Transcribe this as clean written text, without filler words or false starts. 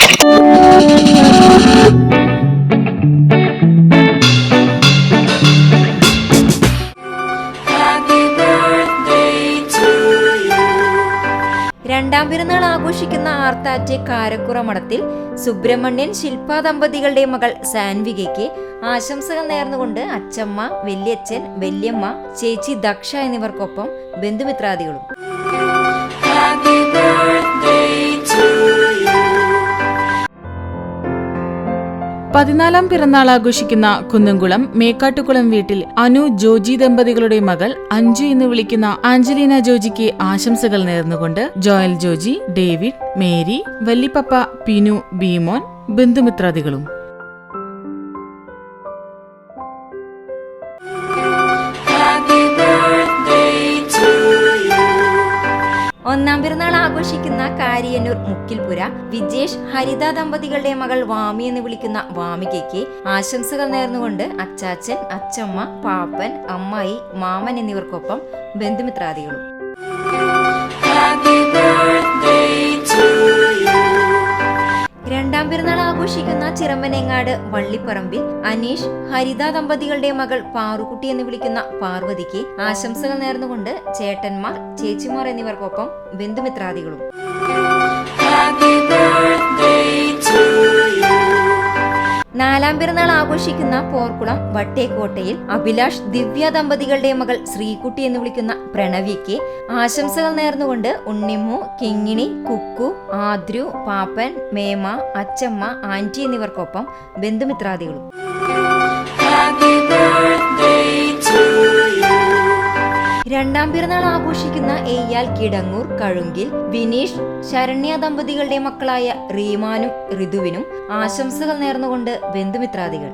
രണ്ടാം പിറന്നാൾ ആഘോഷിക്കുന്ന ആർത്താറ്റ് കാരക്കുറ മഠത്തിൽ സുബ്രഹ്മണ്യൻ ശില്പ ദമ്പതികളുടെ മകൾ സാൻവികയ്ക്ക് ആശംസകൾ നേർന്നുകൊണ്ട് അച്ചമ്മ, വല്യച്ഛൻ, വല്യമ്മ, ചേച്ചി ദക്ഷ എന്നിവർക്കൊപ്പം ബന്ധുമിത്രാദികളും. പതിനാലാം പിറന്നാൾ ആഘോഷിക്കുന്ന കുന്നംകുളം മേക്കാട്ടുകുളം വീട്ടിൽ അനു ജോജി ദമ്പതികളുടെ മകൾ അഞ്ജു എന്ന് വിളിക്കുന്ന ആഞ്ചലീന ജോജിക്ക് ആശംസകൾ നേർന്നുകൊണ്ട് ജോയൽ ജോജി, ഡേവിഡ്, മേരി, വല്ലിപ്പപ്പ, പിനു, ബീമോൻ, ബന്ധുമിത്രാദികളും. ഒന്നാം പിറന്നാൾ ആഘോഷിക്കുന്ന കാരിയന്നൂർ മുക്കിൽപുര വിജേഷ് ഹരിത ദമ്പതികളുടെ മകൾ വാമി എന്ന് വിളിക്കുന്ന വാമികയ്ക്ക് ആശംസകൾ നേർന്നുകൊണ്ട് അച്ചാച്ചൻ, അച്ചമ്മ, പാപ്പൻ, അമ്മായി, മാമൻ എന്നിവർക്കൊപ്പം ബന്ധുമിത്രാദികളും. രണ്ടാം പിറന്നാൾ ആഘോഷിക്കുന്ന ചിറമ്പനങ്ങാട് വള്ളിപ്പറമ്പിൽ അനീഷ് ഹരിത ദമ്പതികളുടെ മകൾ പാറുക്കുട്ടി എന്ന് വിളിക്കുന്ന പാർവതിക്ക് ആശംസകൾ നേർന്നുകൊണ്ട് ചേട്ടന്മാർ, ചേച്ചിമാർ എന്നിവർക്കൊപ്പം ബന്ധുമിത്രാദികളും. നാലാം പിറന്നാൾ ആഘോഷിക്കുന്ന പോർക്കുളം വട്ടേക്കോട്ടയിൽ അഭിലാഷ് ദിവ്യ ദമ്പതികളുടെ മകൾ ശ്രീകുട്ടി എന്ന് വിളിക്കുന്ന പ്രണവിക്ക് ആശംസകൾ നേർന്നുകൊണ്ട് ഉണ്ണിമ്മു, കിങ്ങിണി, കുക്കു, ആദ്രു, പാപ്പൻ, മേമ, അച്ചമ്മ, ആന്റി എന്നിവർക്കൊപ്പം ബന്ധുമിത്രാദികളും. രണ്ടാം പിറന്നാൾ ആഘോഷിക്കുന്ന എയ്യാൽ കിടങ്ങൂർ കഴുങ്കിൽ വിനീഷ് ശരണ്യ ദമ്പതികളുടെ മക്കളായ റീമാനും ഋതുവിനും ആശംസകൾ നേർന്നുകൊണ്ട് ബന്ധുമിത്രാദികൾ.